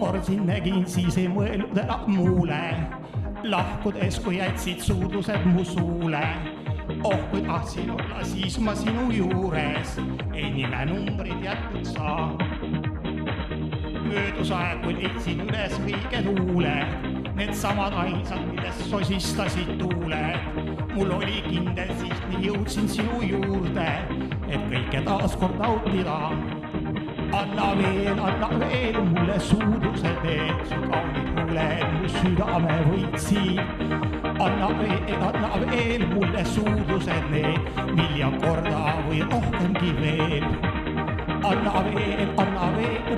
kord sind nägin, siis ei mõelnud enam muule. Lahkudes, kui jätsid suudlused mu suule. Oh, kui tahtsin olla, siis ma sinu juures. Ei nime numbrid jätnud saa. Möödus aeg, kui leidsin üles õige tuule. Need samad ainsad, millest sosistasid tuuled. Mul oli kindel siht, nii jõudsin sinu juurde, et kõike taas kord nautida. Anna veel mulle suudlused need, su kaunid huuled mu südame võitsid. Anna veel mulle suudlused need, miljon korda või rohkemgi veel. Anna veel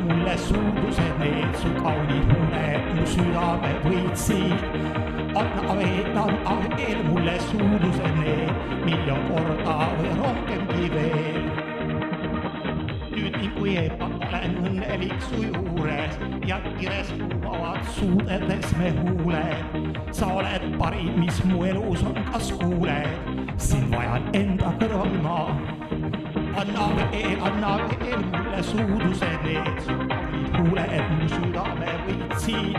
mulle suudlused need, su kaunid huuled mu südame võitsid. Anna veel mulle suudlused need, miljon korda või rohkemgi veel. Nüüd nii kui olen õnnelik su juures ja kires kuumavad suudedes me huuled. Sa oled parim, mis mu elus on, kas kuuled? Sind vajan enda kõrval ma. Anna veel mulle suudlused need, su kaunid huuled mu südame võitsid.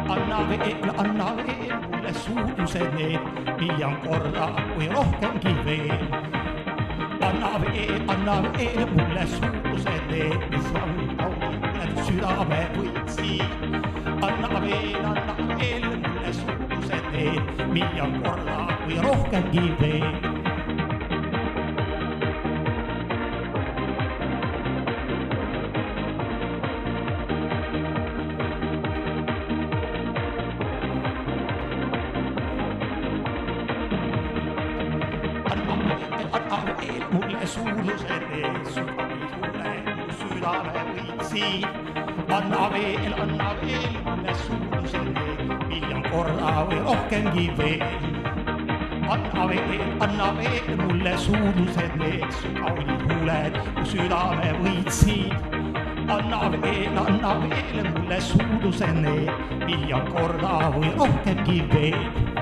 Anna veel mulle suudlused need, miljon korda või rohkemgi veel. Anna veel mulle suudlused need, mis on kaunid südame võitsid. Anna veel mulle suudlused need, miljon korda või rohkemgi veel. Anna veel mulle suudlused need, su kaunid huuled mu südame võitsid. Anna veel mulle suudlused need, miljon korda või rohkemgi veel. Anna veel mulle suudlused need, su kaunid huuled mu südame võitsid. Anna veel mulle suudlused need, miljon korda või rohkemgi veel.